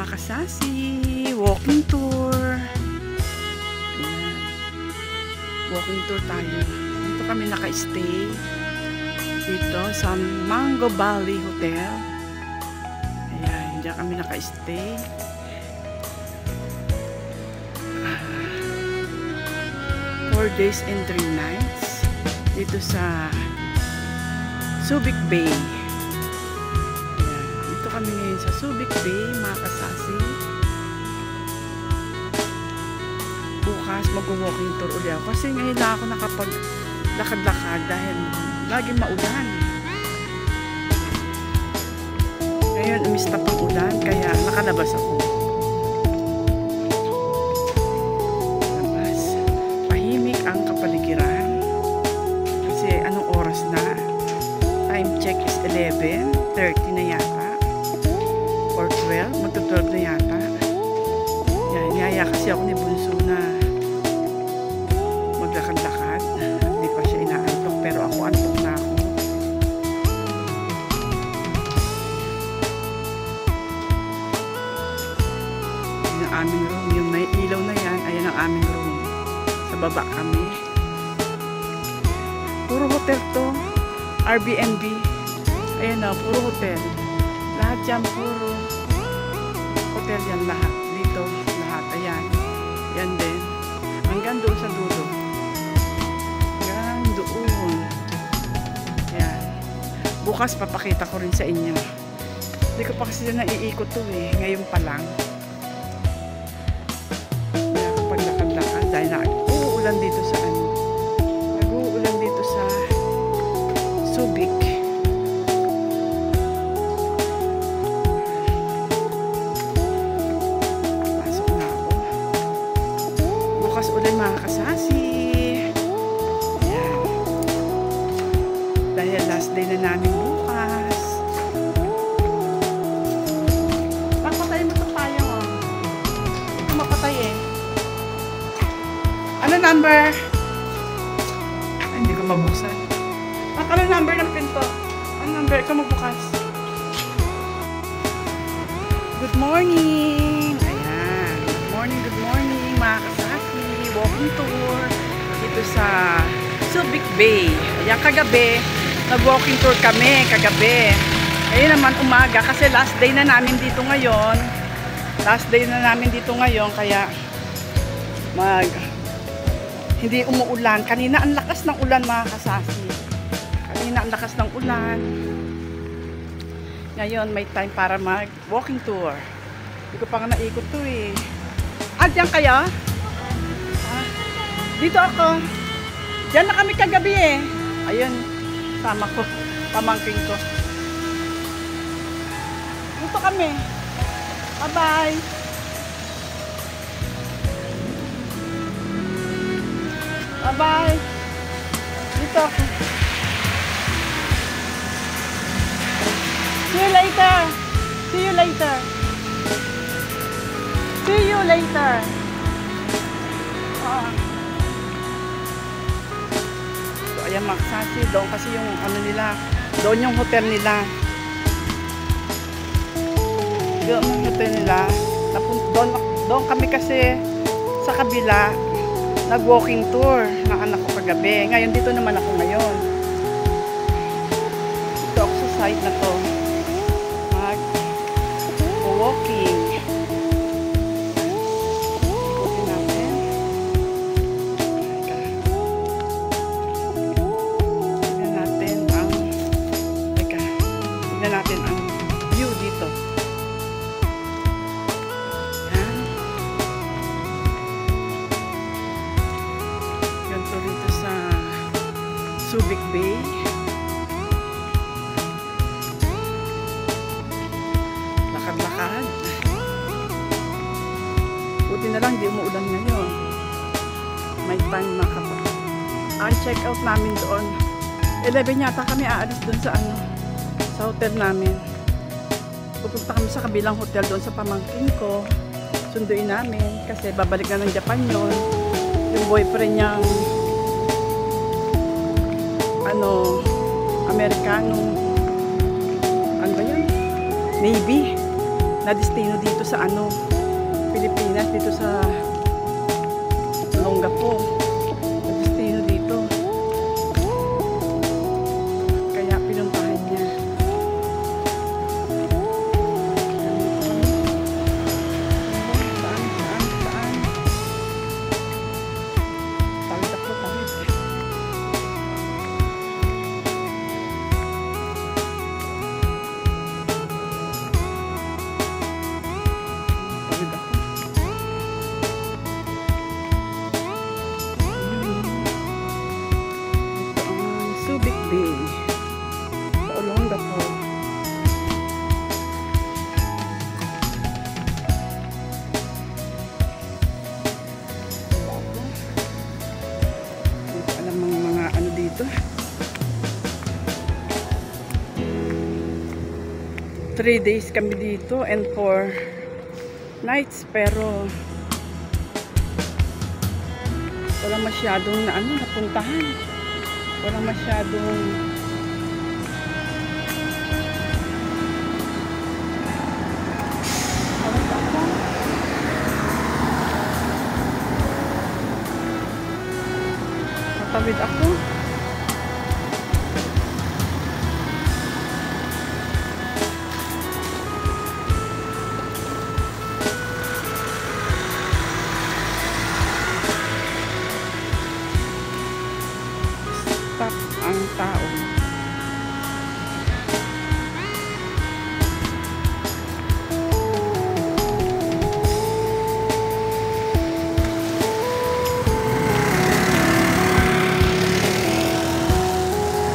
mga kasasi, walking tour. Ayan. Walking tour tayo. Dito kami naka-stay. Dito sa Mango Valley Hotel. Ayan, diyan kami naka-stay. 4 days and 3 nights. Dito sa Subic Bay. Ayan, dito kami ngayon sa Subic Bay, mga kasasi. Bukas mag-walking tour ulit ako. Kasi ngayon na ako nakapaglakad-lakad dahil laging maulan. Ngayon, umista pang ulan, kaya nakalabas ako. Labas. Tahimik ang kapaligiran. Kasi anong oras na? Time check is 11:30 na yata. Or 12. Magto-12 na yata. Yan, yaya kasi ako ni Bunso na maglakad-lakad. Hindi pa siya inaantok, pero ako antok na ako. Yan ang aming room. Yung may ilaw na yan, ayan ang aming room. Sa baba kami. Puro hotel to. Airbnb. Ayan na, puro hotel. Lahat yan, puro hotel yan lahat. Dito, lahat. Ayan. Yan din. Hanggang doon sa dulo. Hanggang doon. Ayan. Bukas papakita ko rin sa inyo. Hindi ko pa kasi naiikot to eh. Ngayon pa lang. Kaya kapag lakad-lakad, dahil nag-uulan dito sa ano. Nag-uulan dito sa Subic. Pasok na ako. Bukas ulit mga kasasi. Ayan. Dahil last day na namin bukas. Papatay mo ito tayo oh. Hindi ko mapatay eh. Ano number? Ay, hindi ko mabuksan. Ano number ng pinto? Ano number? Ikaw magbukas. Good morning! Ayan. Good morning mga kasaki. Walking tour dito sa Subic Bay. Ayan, kagabi. Nag-walking tour kami kagabi. Ayun naman umaga kasi last day na namin dito ngayon. Kaya hindi umuulan. Kanina ang lakas ng ulan mga kasasi. Ang lakas ng ulan. Ngayon, may time para mag-walking tour. Hindi ko pa nga naikot to eh. Diyan kayo? Dito ako. Diyan na kami kagabi eh. Ayun, sama ko. Pamangking ko. Dito kami. Bye-bye. Bye-bye. Dito ako. See you later. See you later. See you later. So, ayan mga kasasi. Doon kasi yung ano nila. Doon yung hotel nila. Doon yung hotel nila. Doon kami kasi sa kabila nag-walking tour ng anak ko kagabi. Ngayon dito naman ako ngayon. Dito ako sa site na to. Walking. Ikutin natin. Tignan natin ang view dito. Yan. Ganito rito sa Subic Bay. Lakad. Buti na lang di umuulan ngayon. May time makapa. Ang check out namin doon 11 yata kami aalis doon sa ano, sa hotel namin. Pupunta kami sa kabilang hotel doon sa pamangkin ko. Sunduin namin kasi babalik na ng Japan yon. Yung boyfriend niyang ano, Amerikano. Ano ba yun? Navy. na destino dito sa ano, Pilipinas, dito sa Olongapo. Na destino dito. Kaya pinuntahan niya. Saan? Tawid ako, tawid. Subic Bay sa Olongapo. Hindi ko alam mga ano dito. 3 days kami dito and 4 nights, pero wala masyadong na ano napuntahan. Walang masyadong matawid ako. Ang tao.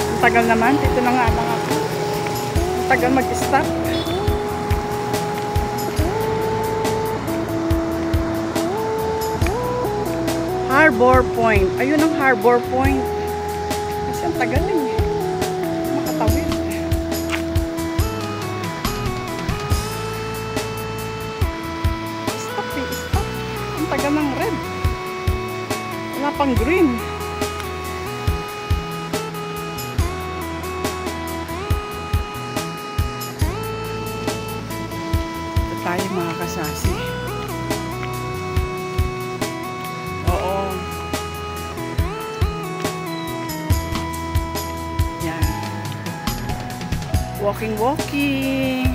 Ang tagal naman. Dito na nga lang ako. Ang tagal mag-stop. Harbor Point. Ayun ang Harbor Point. Ang tagal eh. Makatawid. Stop eh. Stop. Ang tagal ng red. Wala pang green. Ito tayo mga kasasi. Oo. Walking.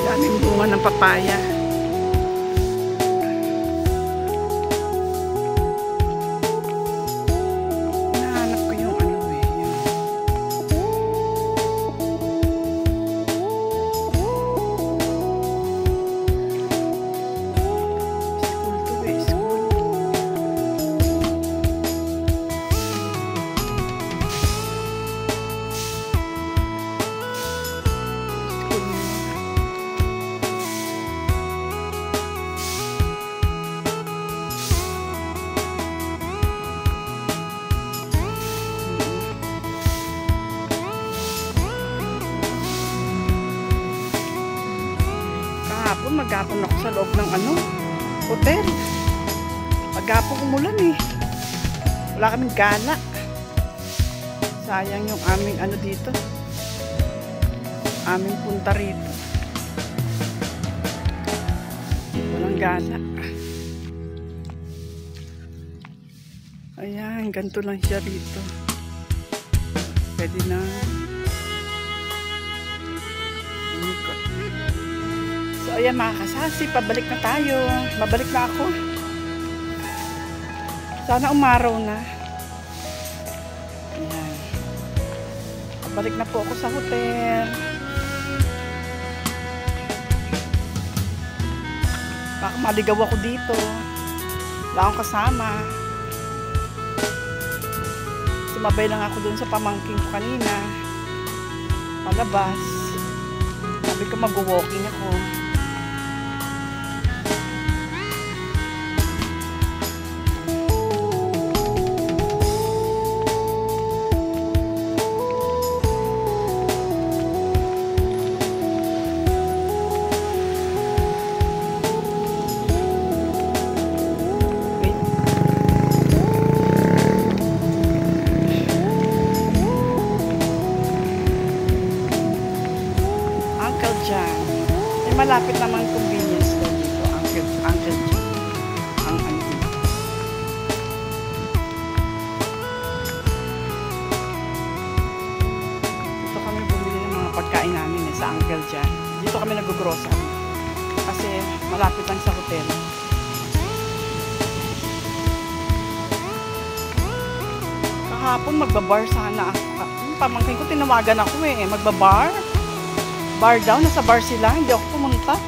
Daming bunga ng papaya. Nahanap ko yung ano eh. Maghapon ako sa loob ng ano, hotel. Maghapon umulan eh. Wala kaming gala. Sayang yung aming ano dito. Aming punta rito. Walang gala. Ayan, ganito lang siya rito. Pwede na. So ayan mga kasasi, pabalik na tayo. Babalik na ako. Sana umaraw na. Ayan. Pabalik na po ako sa hotel. Baka maligaw ako dito. Wala akong kasama. Sumabay lang ako dun sa pamangking ko kanina. Palabas. Sabi ko mag-walking ako. nila uncle dyan. Dito kami nag-grocery. Kasi malapit lang sa hotel. Kahapon magbabar sana ako. Pamangkin ko, tinawagan ako eh. Magbabar? Bar daw, nasa bar sila. Hindi ako pumunta.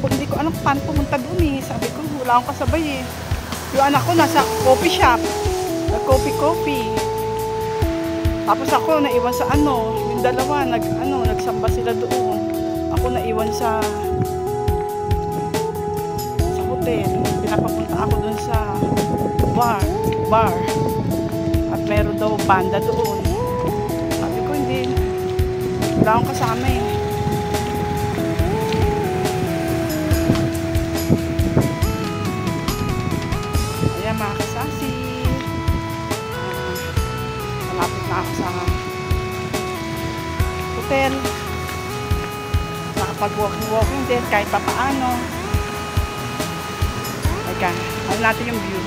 Hindi ko alam paano pumunta doon eh. Sabi ko, wala akong kasabay eh. Yung anak ko nasa coffee shop. Nag-coffee. Tapos ako naiwan sa yung dalawa, nagsamba sila doon. Ako naiwan sa hotel. Pinapapunta ako doon sa bar. At meron daw banda doon. Sabi ko, hindi. Wala akong kasama eh. Ayan mga kasasi. Malapit na ako sa hotel. Nakapag-walking din kahit pa paano. Teka, ano natin yung view.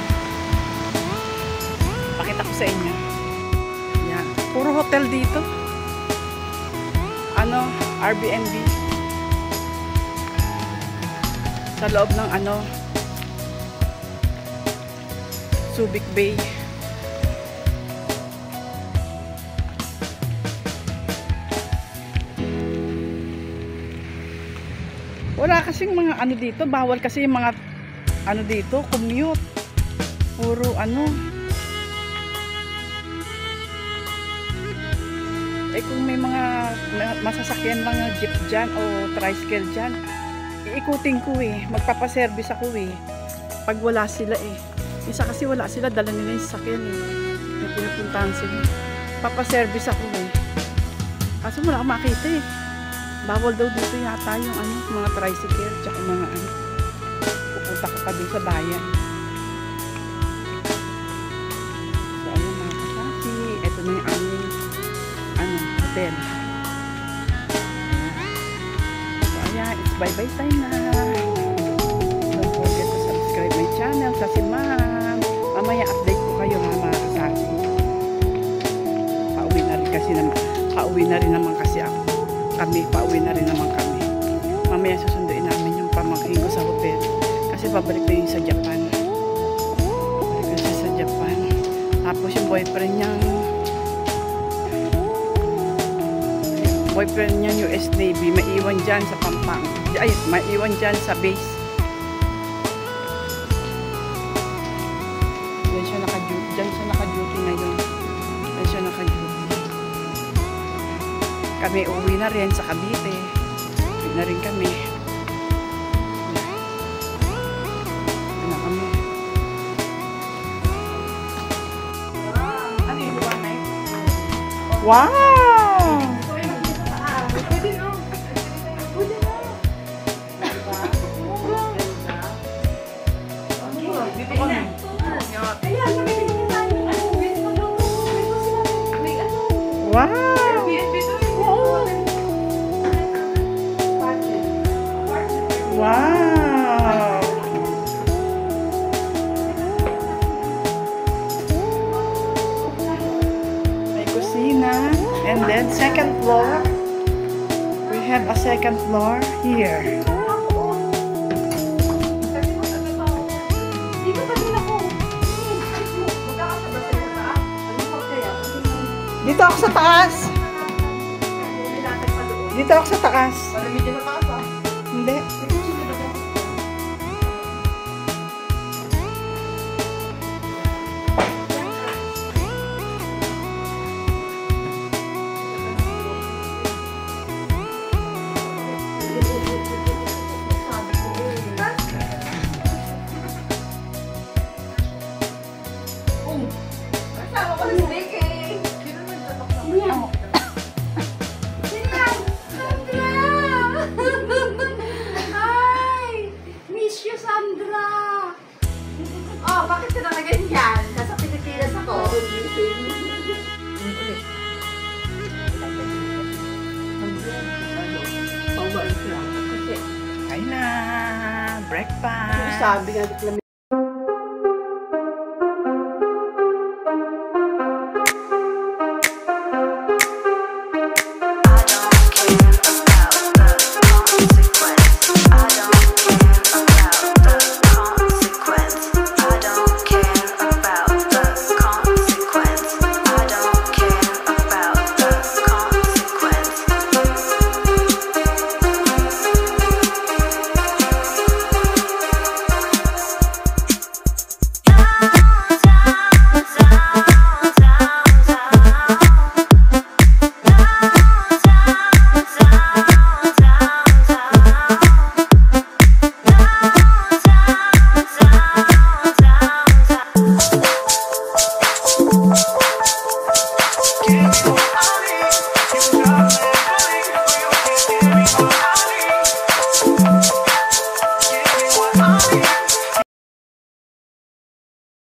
Pakita ko sa inyo. Yan. Puro hotel dito. Airbnb. Sa loob ng Subic Bay. Wala kasing mga dito. Bawal kasi yung mga dito, commute. Puro kung may mga masasakyan, mga jeep dyan o tricycle dyan, iikutin ko eh. Magpapaservice ako eh. Pag wala sila eh. Isa kasi wala sila, dala nila yung sasakyan eh. May pinupuntahan sila. Papaservice ako eh. Kaso wala akong makita eh. Bawal daw dito yata yung mga tricycle tsaka mga pupunta ka pa dun sa bayan. So ayun mga kasasi, eto na yung aming hotel. So ayan, it's bye-bye time na. Don't forget to subscribe my channel kasi ma'am, mamaya update ko kayo mga kasasi. Pauwi na rin naman kasi ako. Pauwi na rin naman kami. Mamaya susunduin namin yung pamangkin ko sa hotel. Kasi babalik na yun sa Japan. Babalik na siya sa Japan. Tapos yung boyfriend niya US Navy, maiwan dyan sa maiwan dyan sa base. Dyan siya naka-duty ngayon. Kami uwi na rin sa Cavite. Uwi na rin kami. Ano kami? Ano yung luwan na yun? Wow! Pwede no? Dito kami. Wow! Wow! May kusina. And then second floor. We have a second floor here. Dito ako sa taas. Dito ako sa taas. Hindi. Kain na! Breakfast! Sabi nga